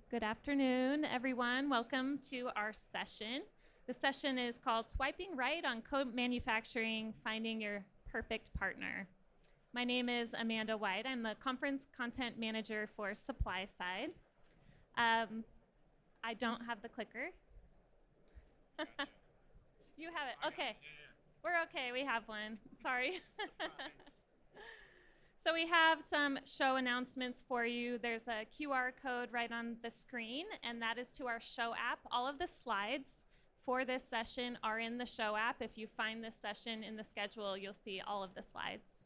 Good afternoon, everyone. Welcome to our session. The session is called Swiping Right on Co-Manufacturing, Finding Your Perfect Partner. My name is Amanda White. I'm the Conference Content Manager for Supply Side. I don't have the clicker. You have it. Okay. We're okay. We have one. Sorry. So we have some show announcements for you. There's a QR code right on the screen, and that is to our show app. All of the slides for this session are in the show app. If you find this session in the schedule, you'll see all of the slides.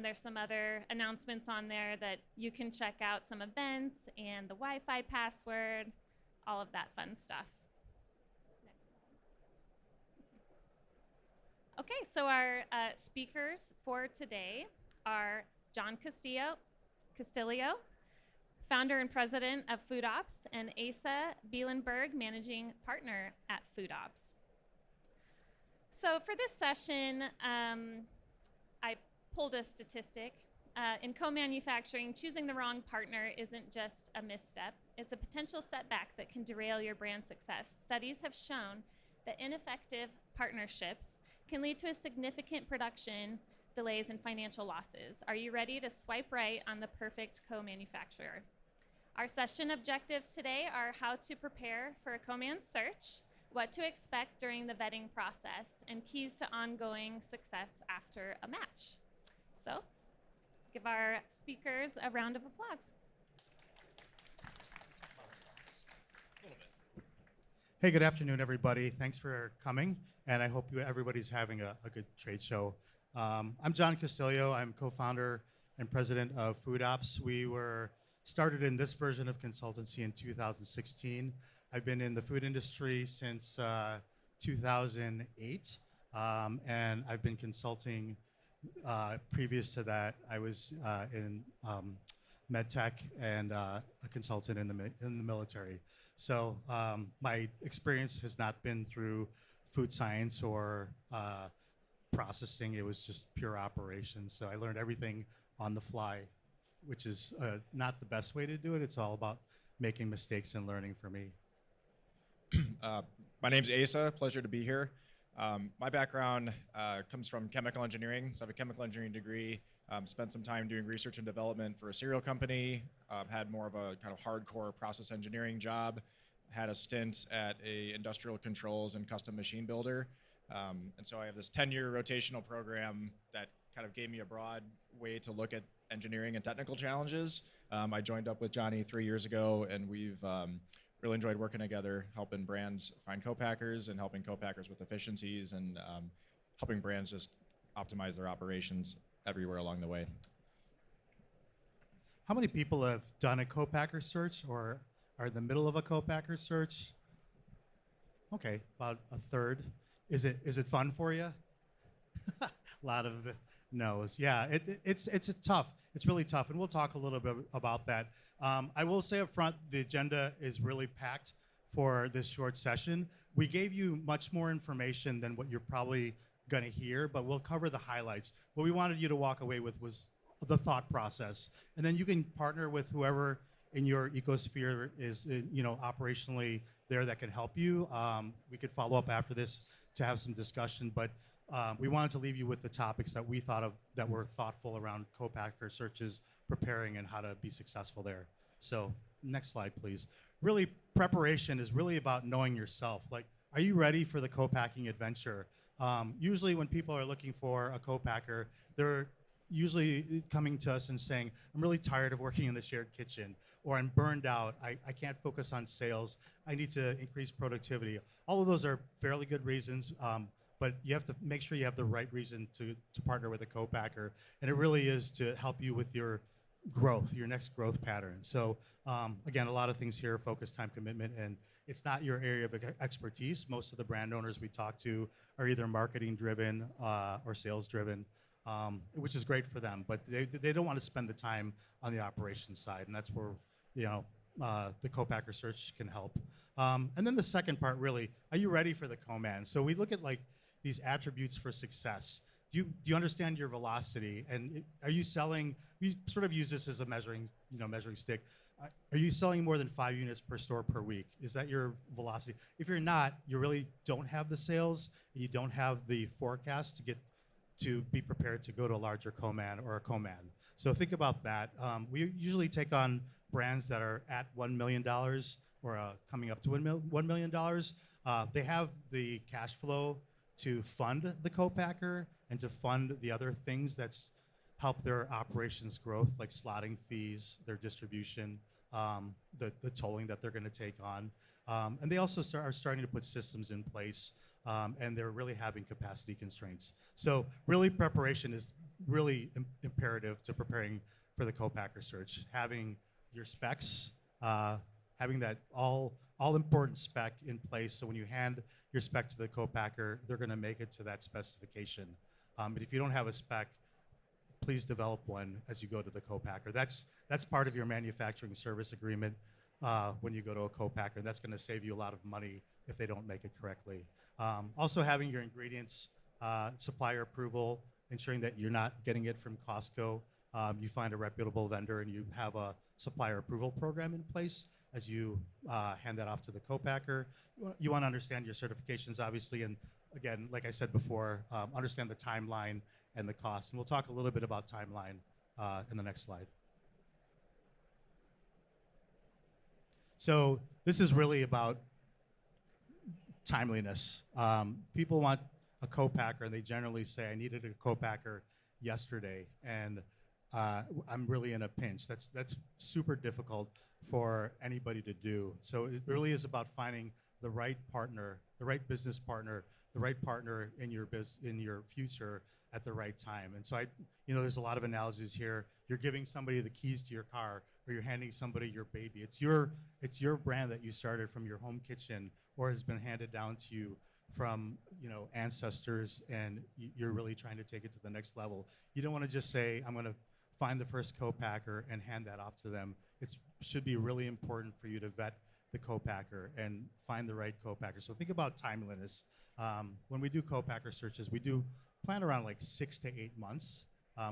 There's some other announcements on there that you can check out, some events and the Wi-Fi password, all of that fun stuff. Okay, so our speakers for today are John Castillo, founder and president of Food Ops, and Asa Bielenberg, managing partner at Food Ops. So for this session, I pulled a statistic. In co-manufacturing, choosing the wrong partner isn't just a misstep. It's a potential setback that can derail your brand success. Studies have shown that ineffective partnerships can lead to a significant production delays and financial losses. Are you ready to swipe right on the perfect co-manufacturer? Our session objectives today are how to prepare for a co-man search, what to expect during the vetting process, and keys to ongoing success after a match. So, give our speakers a round of applause. Hey, good afternoon, everybody. Thanks for coming, and I hope everybody's having a good trade show. I'm John Castillo. I'm co-founder and president of Food Ops. We were started in this version of consultancy in 2016. I've been in the food industry since 2008, and I've been consulting. Previous to that, I was in medtech and a consultant in the military. So my experience has not been through food science or processing. It was just pure operations. So I learned everything on the fly, which is not the best way to do it. It's all about making mistakes and learning for me. My name's Asa. Pleasure to be here. My background comes from chemical engineering. So I have a chemical engineering degree. Spent some time doing research and development for a cereal company. Had more of a kind of hardcore process engineering job. Had a stint at a industrial controls and custom machine builder. And so I have this 10-year rotational program that kind of gave me a broad way to look at engineering and technical challenges. I joined up with Johnny 3 years ago, and we've really enjoyed working together, helping brands find co-packers and helping co-packers with efficiencies and helping brands just optimize their operations everywhere along the way. How many people have done a co-packer search or are in the middle of a co-packer search? Okay, about a third. Is it fun for you? A lot of no's. Yeah, it's tough. It's really tough, and we'll talk a little bit about that. I will say up front, the agenda is really packed for this short session. We gave you much more information than what you're probably going to hear, but we'll cover the highlights. What we wanted you to walk away with was the thought process, and then you can partner with whoever in your ecosphere is operationally there that can help you. We could follow up after this to have some discussion, but we wanted to leave you with the topics that we thought of that were thoughtful around co-packer searches, preparing, and how to be successful there. So next slide, please. Really, preparation is really about knowing yourself. Like, are you ready for the co-packing adventure? Usually when people are looking for a co-packer, they're usually coming to us and saying, I'm really tired of working in the shared kitchen, or I'm burned out, I can't focus on sales, I need to increase productivity. All of those are fairly good reasons, but you have to make sure you have the right reason to partner with a co-packer, and it really is to help you with your growth, your next growth pattern. So again, a lot of things here, focus, time, commitment, and it's not your area of expertise. Most of the brand owners we talk to are either marketing driven or sales driven. Which is great for them, but they don't want to spend the time on the operations side, and that's where the co-packer search can help. And then the second part, really, are you ready for the co-man? So we look at like these attributes for success. Do you understand your velocity? And are you selling? We sort of use this as a measuring stick. Are you selling more than 5 units per store per week? Is that your velocity? If you're not, you really don't have the sales, and you don't have the forecast to be prepared to go to a larger co-man or a co-man. So think about that. We usually take on brands that are at $1 million or coming up to $1 million. They have the cash flow to fund the co-packer and to fund the other things that's help their operations growth, like slotting fees, their distribution, the tolling that they're going to take on. And they also are starting to put systems in place, and they're really having capacity constraints. So really preparation is really imperative to preparing for the co-packer search. Having your specs, having that all important spec in place, so when you hand your spec to the co-packer, they're going to make it to that specification. But if you don't have a spec, please develop one as you go to the co-packer. That's part of your manufacturing service agreement when you go to a co-packer. That's going to save you a lot of money if they don't make it correctly. Also having your ingredients, supplier approval, ensuring that you're not getting it from Costco. You find a reputable vendor and you have a supplier approval program in place as you hand that off to the co-packer. You want to understand your certifications, obviously, and again, like I said before, understand the timeline and the cost. And we'll talk a little bit about timeline in the next slide. So this is really about timeliness. People want a co-packer, and they generally say, I needed a co-packer yesterday, and I'm really in a pinch. That's super difficult for anybody to do. So it really is about finding the right partner, the right business partner, the right partner in your future at the right time. And so there's a lot of analogies here. You're giving somebody the keys to your car, or you're handing somebody your baby. It's your brand that you started from your home kitchen, or has been handed down to you from ancestors, and you're really trying to take it to the next level. You don't want to just say, I'm going to find the first co-packer and hand that off to them. It should be really important for you to vet the co-packer and find the right co-packer. So think about timeliness. When we do co-packer searches, we do plan around like 6 to 8 months.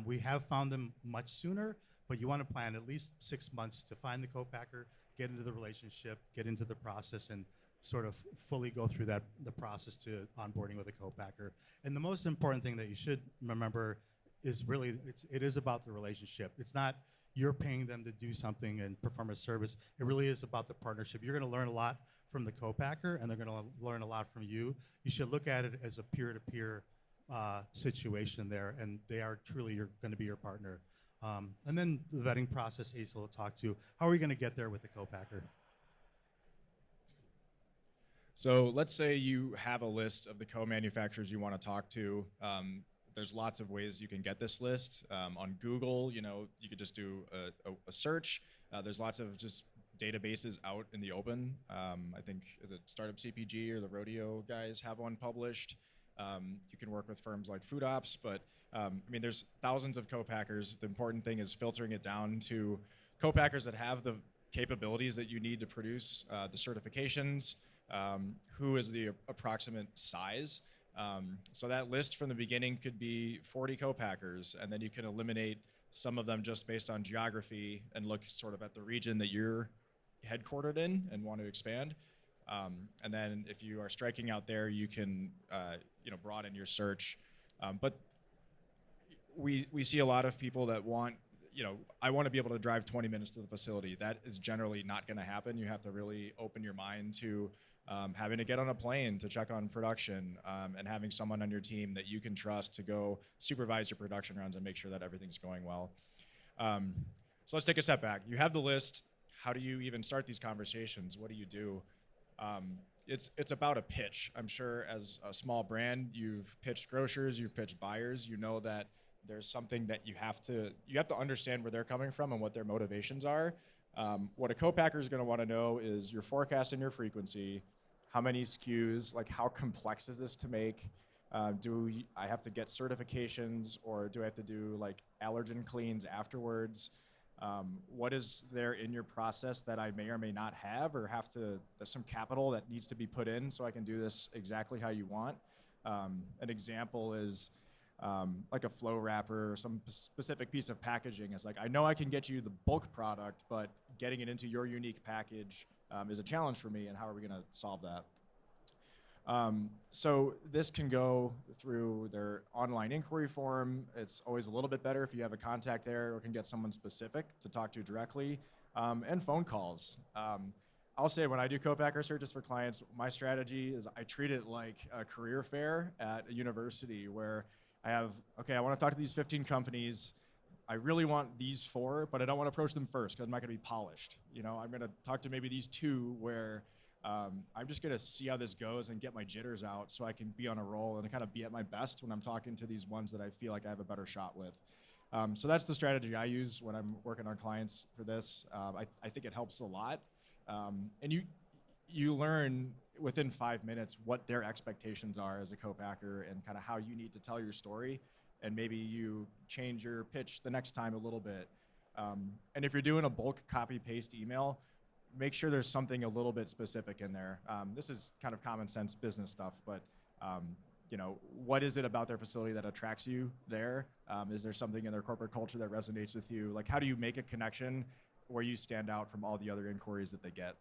We have found them much sooner, but you want to plan at least 6 months to find the co-packer, get into the relationship, get into the process, and sort of fully go through the process to onboarding with a co-packer. And the most important thing that you should remember is really, it is about the relationship. It's not you're paying them to do something and perform a service. It really is about the partnership. You're going to learn a lot from the co-packer, and they're going to learn a lot from you. You should look at it as a peer-to-peer situation there, and they are truly going to be your partner. And then the vetting process, Asa will talk to. How are we going to get there with the co-packer? So let's say you have a list of the co-manufacturers you want to talk to. There's lots of ways you can get this list. On Google, you could just do a search. There's lots of just databases out in the open. I think, is it Startup CPG or the Rodeo guys have one published. You can work with firms like Food Ops, but there's thousands of co-packers. The important thing is filtering it down to co-packers that have the capabilities that you need to produce the certifications, who is the approximate size. So that list from the beginning could be 40 co-packers, and then you can eliminate some of them just based on geography and look sort of at the region that you're headquartered in and want to expand. And then if you are striking out there, you can broaden your search. But we see a lot of people that want, I want to be able to drive 20 minutes to the facility. That is generally not going to happen. You have to really open your mind to having to get on a plane to check on production, and having someone on your team that you can trust to go supervise your production runs and make sure that everything's going well. So let's take a step back. You have the list. How do you even start these conversations? What do you do? It's about a pitch. I'm sure as a small brand, you've pitched grocers, you've pitched buyers. You know that there's something that you have to understand where they're coming from and what their motivations are. What a co-packer is going to want to know is your forecast and your frequency. How many SKUs, like how complex is this to make? Do I have to get certifications, or do I have to do like allergen cleans afterwards? What is there in your process that I may or may not have, or there's some capital that needs to be put in so I can do this exactly how you want? An example is like a flow wrapper or some specific piece of packaging. It's like, I know I can get you the bulk product, but getting it into your unique package is a challenge for me, and how are we going to solve that? So this can go through their online inquiry form. It's always a little bit better if you have a contact there or can get someone specific to talk to directly, and phone calls. I'll say when I do co-packer searches for clients, my strategy is I treat it like a career fair at a university where I have, okay, I want to talk to these 15 companies. I really want these 4, but I don't want to approach them first because I'm not going to be polished. You know, I'm going to talk to maybe these 2 where I'm just going to see how this goes and get my jitters out so I can be on a roll and kind of be at my best when I'm talking to these ones that I feel like I have a better shot with. So that's the strategy I use when I'm working on clients for this. I think it helps a lot. And you learn within 5 minutes what their expectations are as a co-packer and kind of how you need to tell your story, and maybe you change your pitch the next time a little bit. And if you're doing a bulk copy paste email, make sure there's something a little bit specific in there. This is kind of common sense business stuff, but you know, what is it about their facility that attracts you there? Is there something in their corporate culture that resonates with you? Like, how do you make a connection where you stand out from all the other inquiries that they get?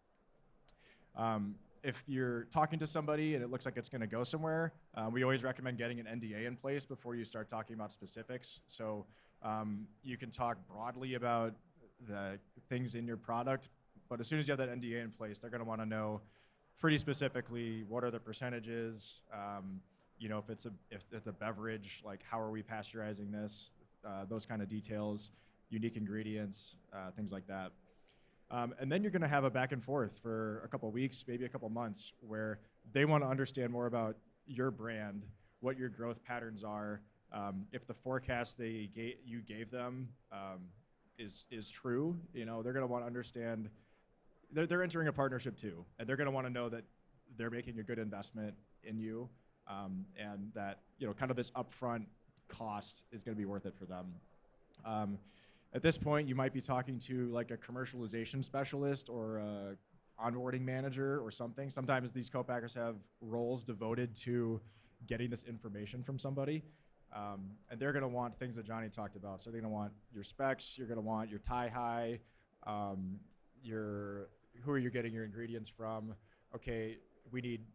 If you're talking to somebody and it looks like it's going to go somewhere, we always recommend getting an NDA in place before you start talking about specifics. So you can talk broadly about the things in your product, but as soon as you have that NDA in place, they're going to want to know pretty specifically what are the percentages. You know, if it's a beverage, like how are we pasteurizing this? Those kind of details, unique ingredients, things like that. And then you're going to have a back and forth for a couple weeks, maybe a couple months, where they want to understand more about your brand, what your growth patterns are. If the forecast you gave them is true, you know, they're going to want to understand. They're entering a partnership too, and they're going to want to know that they're making a good investment in you, and that, you know, kind of this upfront cost is going to be worth it for them. At this point, you might be talking to like a commercialization specialist or a onboarding manager or something. Sometimes these co-packers have roles devoted to getting this information from somebody, and they're going to want things that Johnny talked about. So they're going to want your specs, you're going to want your tie-high, who are you getting your ingredients from? Okay, we need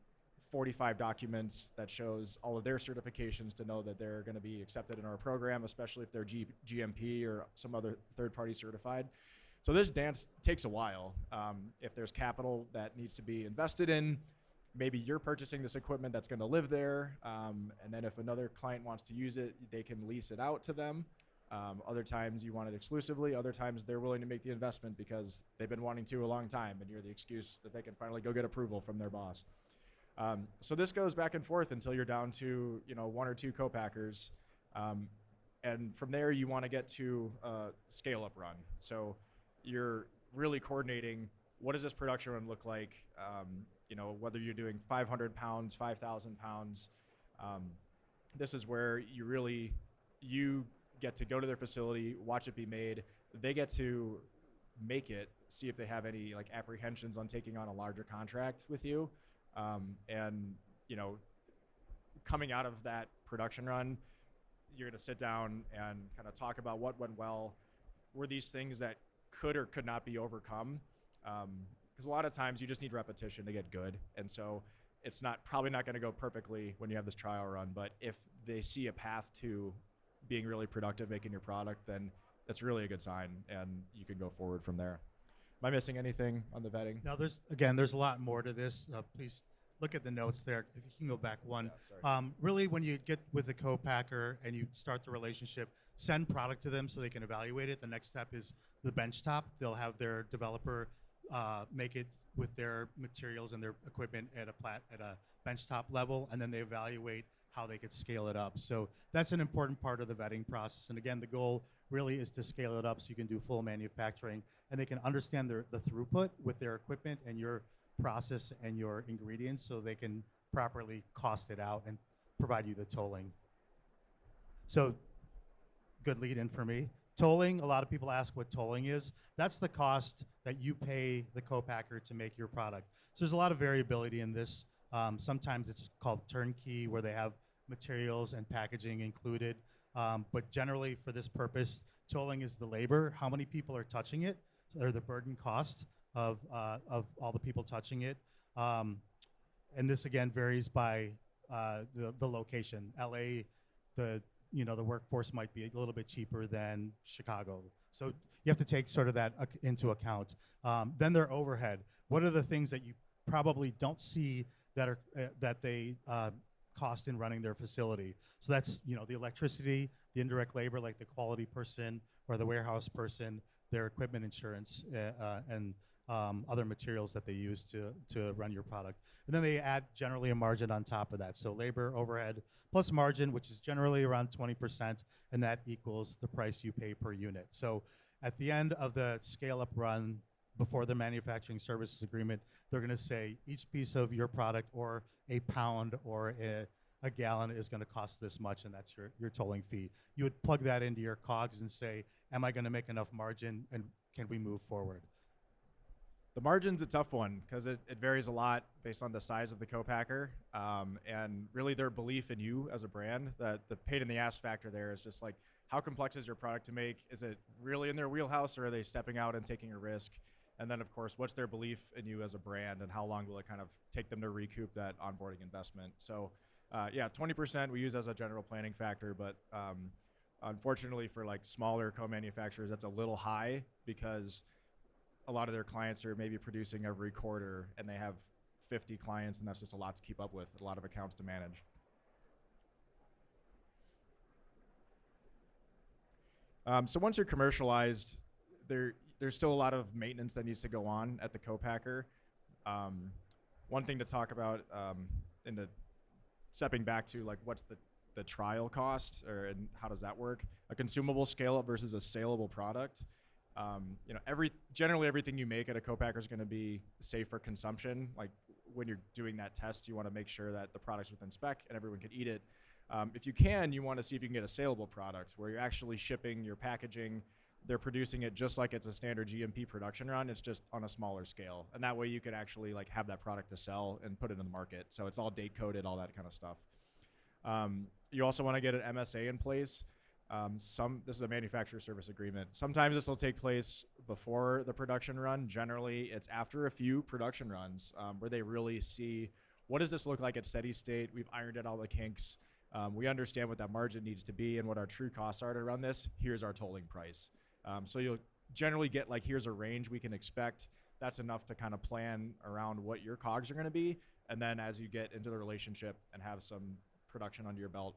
45 documents that shows all of their certifications to know that they're going to be accepted in our program, especially if they're GMP or some other third-party certified. So this dance takes a while. If there's capital that needs to be invested in, maybe you're purchasing this equipment that's going to live there, and then if another client wants to use it, they can lease it out to them. Other times you want it exclusively. Other times they're willing to make the investment because they've been wanting to a long time, and you're the excuse that they can finally go get approval from their boss. So this goes back and forth until you're down to, you know, 1 or 2 co-packers, and from there you want to get to a scale-up run. So you're really coordinating, what does this production run look like? You know, whether you're doing 500 pounds, 5,000 pounds. This is where you get to go to their facility, watch it be made. They get to make it, see if they have any like apprehensions on taking on a larger contract with you. And, you know, coming out of that production run, you're going to sit down and kind of talk about what went well. Were these things that could or could not be overcome? Because a lot of times you just need repetition to get good. And so it's probably not going to go perfectly when you have this trial run, but if they see a path to being really productive making your product, then that's really a good sign, and you can go forward from there. Am I missing anything on the vetting? Now, there's a lot more to this. Please look at the notes there. If you can go back one. Yeah, really, when you get with the co-packer and you start the relationship, send product to them so they can evaluate it. The next step is the benchtop. They'll have their developer make it with their materials and their equipment at a benchtop level, and then they evaluate how they could scale it up. So that's an important part of the vetting process. And again, the goal really is to scale it up so you can do full manufacturing, and they can understand the throughput with their equipment and your process and your ingredients, so they can properly cost it out and provide you the tolling. So good lead in for me. Tolling, a lot of people ask what tolling is. That's the cost that you pay the co-packer to make your product. So there's a lot of variability in this. Sometimes it's called turnkey, where they have materials and packaging included. But generally, for this purpose, tolling is the labor, how many people are touching it. or the burden cost of all the people touching it. And this again varies by the location. LA, the workforce might be a little bit cheaper than Chicago. So you have to take sort of that into account. Then their overhead. What are the things that you probably don't see that are that they cost in running their facility? So that's the electricity, the indirect labor like the quality person or the warehouse person, their equipment insurance, and other materials that they use to run your product. And then they add generally a margin on top of that. So labor, overhead, plus margin, which is generally around 20%, and that equals the price you pay per unit. So at the end of the scale-up run, before the manufacturing services agreement, they're going to say each piece of your product or a pound or a gallon is going to cost this much, and that's your tolling fee. You would plug that into your COGS and say, am I going to make enough margin, and can we move forward? The margin's a tough one because it varies a lot based on the size of the co-packer and really their belief in you as a brand. The pain in the ass factor there is just like, how complex is your product to make? Is it really in their wheelhouse, or are they stepping out and taking a risk? And then, of course, what's their belief in you as a brand, and how long will it kind of take them to recoup that onboarding investment? So, yeah, 20% we use as a general planning factor, but unfortunately for like smaller co-manufacturers, that's a little high because a lot of their clients are maybe producing every quarter, and they have 50 clients, and that's just a lot to keep up with, a lot of accounts to manage. So once you're commercialized, there's still a lot of maintenance that needs to go on at the co-packer. One thing to talk about in the stepping back to like what's the trial cost, and how does that work? A consumable scale up versus a saleable product. Generally everything you make at a co-packer is going to be safe for consumption. Like when you're doing that test, you want to make sure that the product's within spec and everyone can eat it. If you can, you want to see if you can get a saleable product where you're actually shipping your packaging. They're producing it just like it's a standard GMP production run. It's just on a smaller scale. And that way you could actually like have that product to sell and put it in the market. So it's all date coded, all that kind of stuff. You also want to get an MSA in place. This is a manufacturer service agreement. Sometimes this will take place before the production run. Generally, it's after a few production runs where they really see, what does this look like at steady state? We've ironed out all the kinks. We understand what that margin needs to be and what our true costs are to run this. Here's our tolling price. So you'll generally get like, here's a range we can expect. That's enough to kind of plan around what your COGS are going to be. And then as you get into the relationship and have some production under your belt,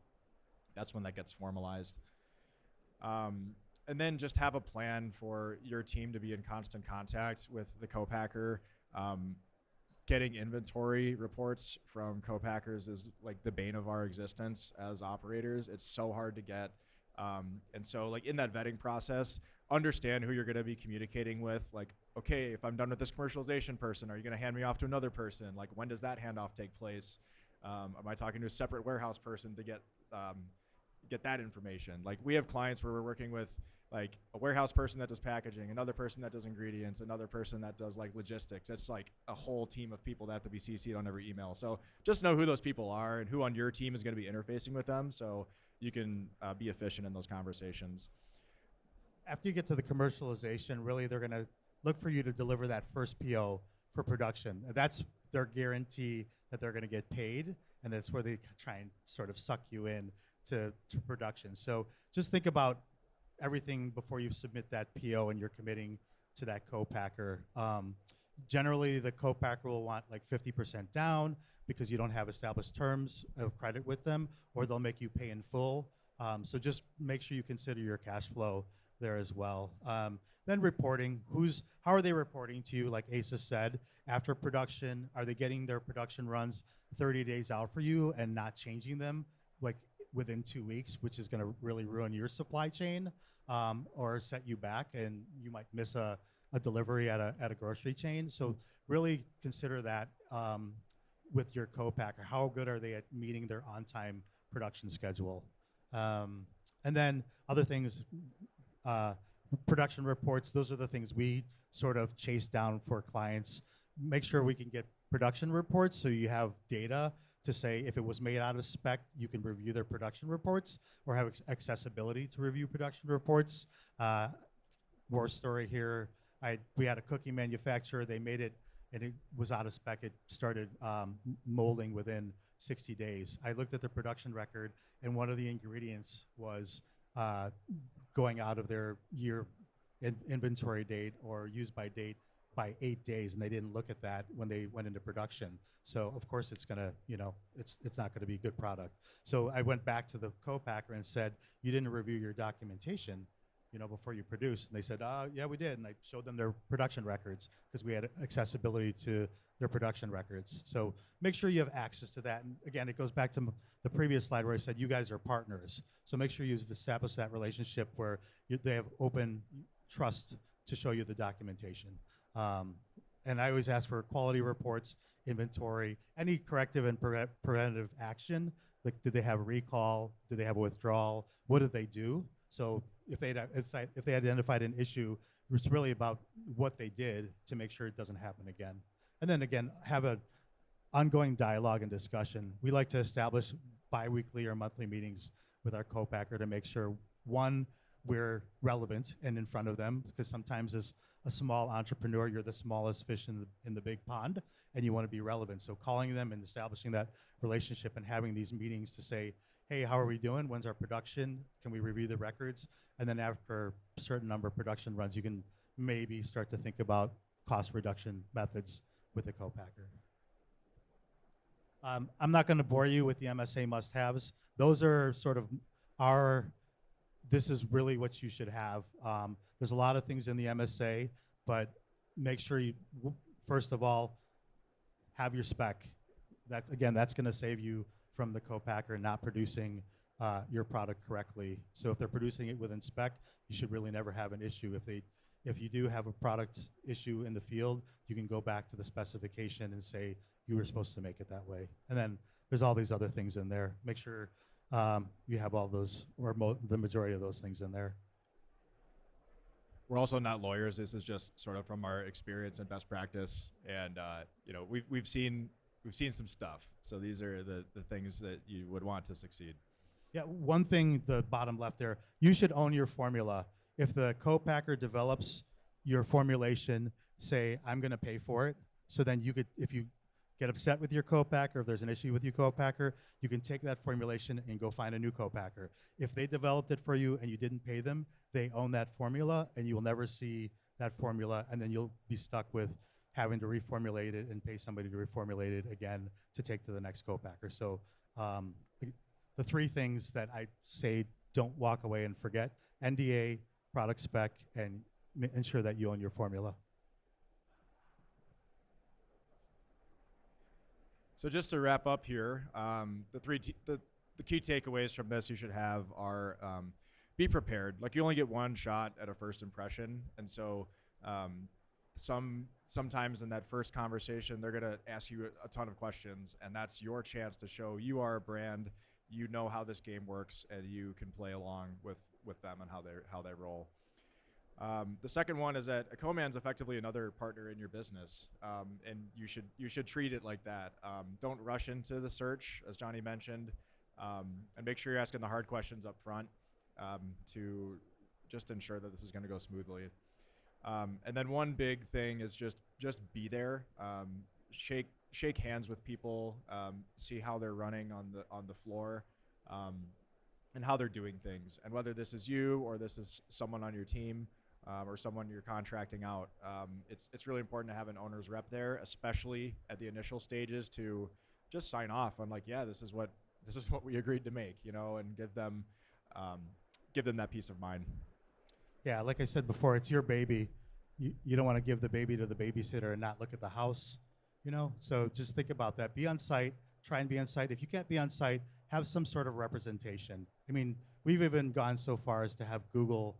that's when that gets formalized. And then just have a plan for your team to be in constant contact with the co-packer. Getting inventory reports from co-packers is like the bane of our existence as operators. It's so hard to get. And so like in that vetting process, understand who you're going to be communicating with. Like, okay, if I'm done with this commercialization person, are you going to hand me off to another person? Like, when does that handoff take place? Am I talking to a separate warehouse person to get that information? Like, we have clients where we're working with like a warehouse person that does packaging, another person that does ingredients, another person that does like logistics. It's like a whole team of people that have to be CC'd on every email. So just know who those people are and who on your team is going to be interfacing with them, so you can be efficient in those conversations. After you get to the commercialization, really they're going to look for you to deliver that first PO for production. That's their guarantee that they're going to get paid, and that's where they try and sort of suck you in to production. So just think about everything before you submit that PO and you're committing to that co-packer. Generally, the co-packer will want like 50% down because you don't have established terms of credit with them, or they'll make you pay in full. So just make sure you consider your cash flow there as well. Then reporting, how are they reporting to you? Like Asa said, after production, are they getting their production runs 30 days out for you and not changing them like within 2 weeks, which is gonna really ruin your supply chain or set you back, and you might miss a delivery at a grocery chain. So really consider that with your co-packer. How good are they at meeting their on-time production schedule? And then other things, production reports, those are the things we sort of chase down for clients. Make sure we can get production reports so you have data to say if it was made out of spec, you can review their production reports or have accessibility to review production reports. War story here. we had a cookie manufacturer. They made it, and it was out of spec. It started molding within 60 days. I looked at the production record, and one of the ingredients was going out of their year inventory date or use by date by 8 days, and they didn't look at that when they went into production. So of course it's gonna, it's not gonna be a good product. So I went back to the co-packer and said, you didn't review your documentation, before you produce. And they said, yeah, we did. And I showed them their production records because we had accessibility to their production records. So make sure you have access to that. And again, it goes back to the previous slide where I said you guys are partners. So make sure you've established that relationship where they have open trust to show you the documentation. And I always ask for quality reports, inventory, any corrective and preventative action. Like, did they have a recall? Did they have a withdrawal? What did they do? So if they identified an issue, it's really about what they did to make sure it doesn't happen again. And then again, have an ongoing dialogue and discussion. We like to establish bi-weekly or monthly meetings with our co-packer to make sure, one, we're relevant and in front of them, because sometimes as a small entrepreneur, you're the smallest fish in the big pond, and you want to be relevant. So calling them and establishing that relationship and having these meetings to say, hey, how are we doing? When's our production? Can we review the records? And then after a certain number of production runs, you can maybe start to think about cost reduction methods with the co-packer. I'm not going to bore you with the MSA must-haves. Those are sort of this is really what you should have. There's a lot of things in the MSA, but make sure you, first of all, have your spec. That's going to save you from the co-packer not producing your product correctly. So if they're producing it within spec, you should really never have an issue. If you do have a product issue in the field, you can go back to the specification and say you were supposed to make it that way. And then there's all these other things in there. Make sure you have all those, or the majority of those things in there. We're also not lawyers. This is just sort of from our experience and best practice. And we've seen some stuff. So these are the things that you would want to succeed. Yeah, one thing, the bottom left there, you should own your formula. If the co-packer develops your formulation, say, I'm going to pay for it. So then you could, if you get upset with your co-packer, if there's an issue with your co-packer, you can take that formulation and go find a new co-packer. If they developed it for you and you didn't pay them, they own that formula, and you will never see that formula, and then you'll be stuck with having to reformulate it and pay somebody to reformulate it again to take to the next co-packer. So the three things that I say don't walk away and forget: NDA, product spec, and ensure that you own your formula. So just to wrap up here, the key takeaways from this you should have are be prepared. Like, you only get one shot at a first impression, and so sometimes in that first conversation they're going to ask you a ton of questions, and that's your chance to show you are a brand, you know how this game works, and you can play along with them and how they roll. The second one is that a co-man's effectively another partner in your business, and you should treat it like that. Don't rush into the search, as Johnny mentioned, and make sure you're asking the hard questions up front to just ensure that this is going to go smoothly. And then one big thing is just be there. Shake hands with people, see how they're running on the floor, and how they're doing things, and whether this is you or this is someone on your team. Or someone you're contracting out. It's really important to have an owner's rep there, especially at the initial stages, to just sign off on, like, yeah, this is what we agreed to make, and give them that peace of mind. Yeah, like I said before, it's your baby. You don't want to give the baby to the babysitter and not look at the house, So just think about that. Be on site. Try and be on site. If you can't be on site, have some sort of representation. I mean, we've even gone so far as to have Google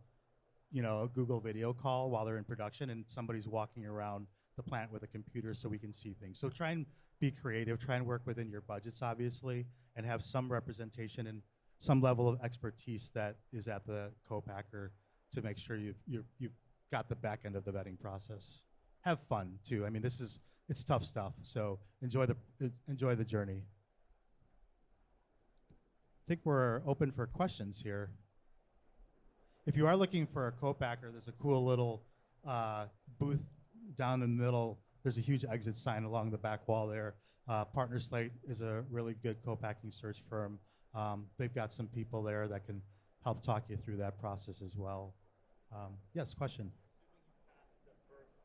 a Google video call while they're in production, and somebody's walking around the plant with a computer so we can see things. So try and be creative, try and work within your budgets, obviously, and have some representation and some level of expertise that is at the co-packer to make sure you've got the back end of the vetting process. Have fun too. I mean, it's tough stuff, so enjoy the journey. I think we're open for questions here. If you are looking for a co-packer, there's a cool little booth down in the middle. There's a huge exit sign along the back wall there. Partner Slate is a really good co-packing search firm. They've got some people there that can help talk you through that process as well. Yes, question. Assuming you pass the first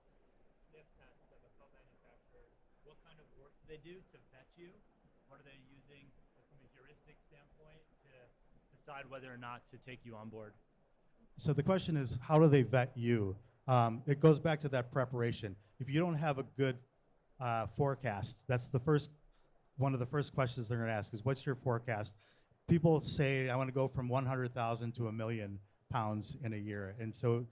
sniff test of a co-manufacturer, what kind of work do they do to vet you? What are they using from a heuristic standpoint to decide whether or not to take you on board? So the question is, how do they vet you? It goes back to that preparation. If you don't have a good forecast, that's one of the first questions they're going to ask is, what's your forecast? People say, I want to go from 100,000 to 1 million pounds in a year. And so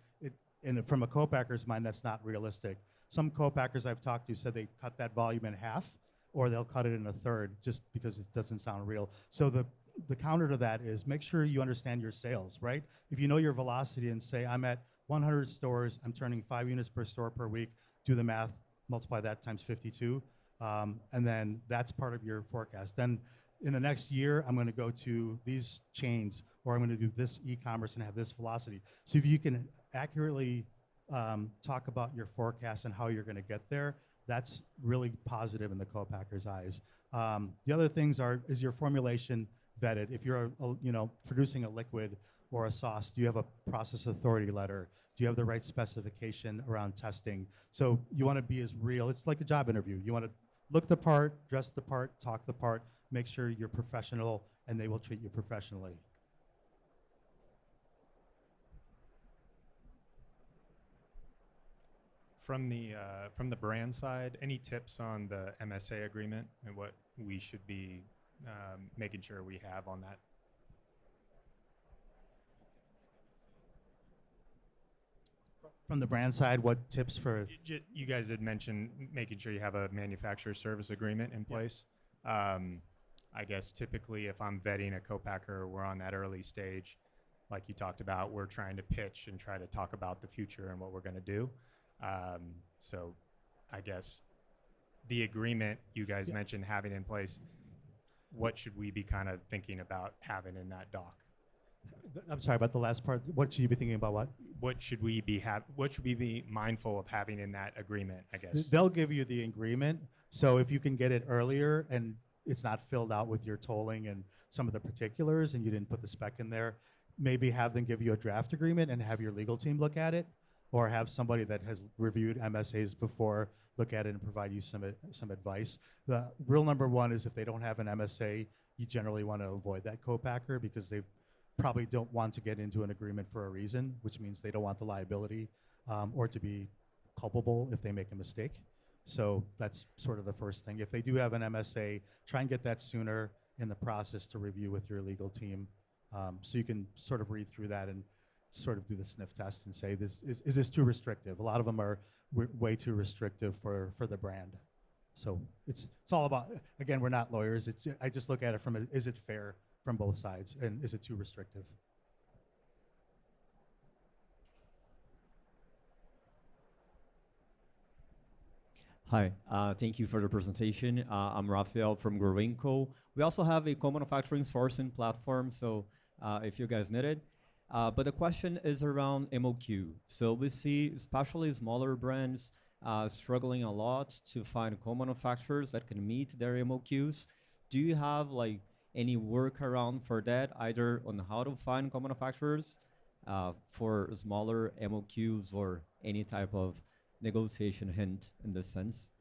from a co-packer's mind, that's not realistic. Some co-packers I've talked to said they cut that volume in half, or they'll cut it in a third just because it doesn't sound real. So the counter to that is make sure you understand your sales, right? If you know your velocity and say, I'm at 100 stores, I'm turning 5 units per store per week, do the math, multiply that times 52, and then that's part of your forecast. Then in the next year, I'm going to go to these chains, or I'm going to do this e-commerce and have this velocity. So if you can accurately talk about your forecast and how you're going to get there, that's really positive in the co-packer's eyes. The other things is your formulation vetted? If you're producing a liquid or a sauce, do you have a process authority letter? Do you have the right specification around testing? So you want to be as real. It's like a job interview. You want to look the part, dress the part, talk the part, make sure you're professional, and they will treat you professionally. From the brand side, any tips on the MSA agreement and what we should be making sure we have on that? From the brand side, what tips for? You guys had mentioned making sure you have a manufacturer service agreement in place. I guess typically if I'm vetting a co-packer, we're on that early stage. Like you talked about, we're trying to pitch and try to talk about the future and what we're going to do. So I guess the agreement you guys mentioned having in place, what should we be kind of thinking about having in that doc? I'm sorry about the last part. What should you be thinking about? What should we be mindful of having in that agreement, I guess? They'll give you the agreement. So if you can get it earlier and it's not filled out with your tolling and some of the particulars and you didn't put the spec in there, maybe have them give you a draft agreement and have your legal team look at it, or have somebody that has reviewed MSAs before look at it and provide you some advice. The rule number one is if they don't have an MSA, you generally want to avoid that co-packer because they probably don't want to get into an agreement for a reason, which means they don't want the liability or to be culpable if they make a mistake. So that's sort of the first thing. If they do have an MSA, try and get that sooner in the process to review with your legal team so you can sort of read through that and sort of do the sniff test and say, is this too restrictive? A lot of them are way too restrictive for the brand. So it's all about, again, we're not lawyers. I just look at it from, is it fair from both sides, and is it too restrictive? Hi, thank you for the presentation. I'm Rafael from Growenco. We also have a co-manufacturing sourcing platform, so if you guys need it. But the question is around MOQ. So we see especially smaller brands struggling a lot to find co-manufacturers that can meet their MOQs. Do you have like any workaround for that, either on how to find co-manufacturers for smaller MOQs or any type of negotiation hint in this sense?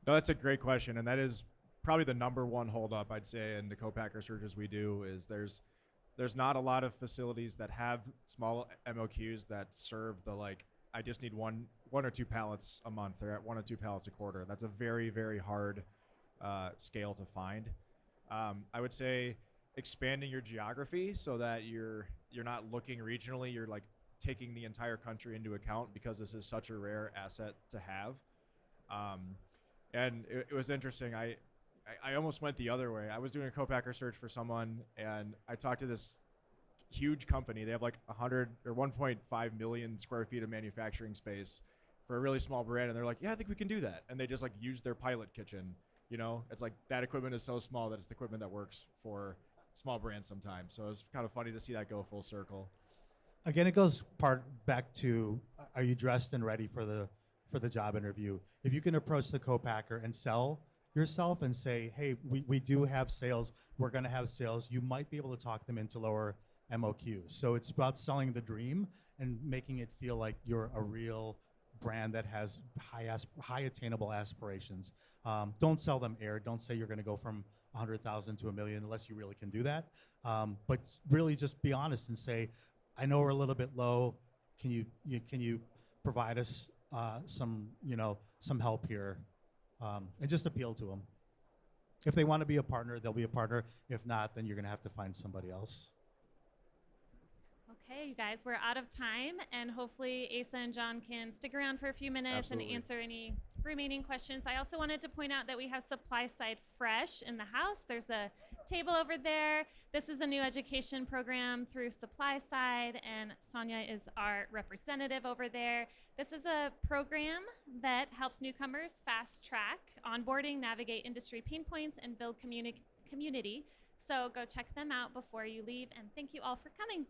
No, that's a great question, and that is probably the number one holdup I'd say in the co-packer searches we do is there's not a lot of facilities that have small MOQs that serve the I just need one or two pallets a month or 1 or 2 pallets a quarter. That's a very, very hard scale to find. I would say expanding your geography so that you're not looking regionally. You're taking the entire country into account because this is such a rare asset to have. And it was interesting. I almost went the other way. I was doing a co-packer search for someone, and I talked to this huge company. They have 100 or 1.5 million square feet of manufacturing space for a really small brand, and they're like, yeah, I think we can do that. And they just use their pilot kitchen. It's that equipment is so small that it's the equipment that works for small brands sometimes. So it's kind of funny to see that go full circle. again, it goes part back to, are you dressed and ready for the job interview? If you can approach the co-packer and sell yourself and say, hey, we do have sales, we're gonna have sales, you might be able to talk them into lower MOQs. So it's about selling the dream and making it feel like you're a real brand that has high attainable aspirations. Don't sell them air. Don't say you're gonna go from 100,000 to 1 million unless you really can do that. But really just be honest and say, I know we're a little bit low. Can you provide us some help here? And just appeal to them. If they want to be a partner, they'll be a partner. If not, then you're going to have to find somebody else. Okay, you guys, we're out of time, and hopefully Asa and John can stick around for a few minutes Absolutely. and answer any remaining questions. I also wanted to point out that we have Supply Side Fresh in the house. There's a table over there. This is a new education program through Supply Side, and Sonia is our representative over there. This is a program that helps newcomers fast track onboarding, navigate industry pain points, and build community. So go check them out before you leave, and thank you all for coming.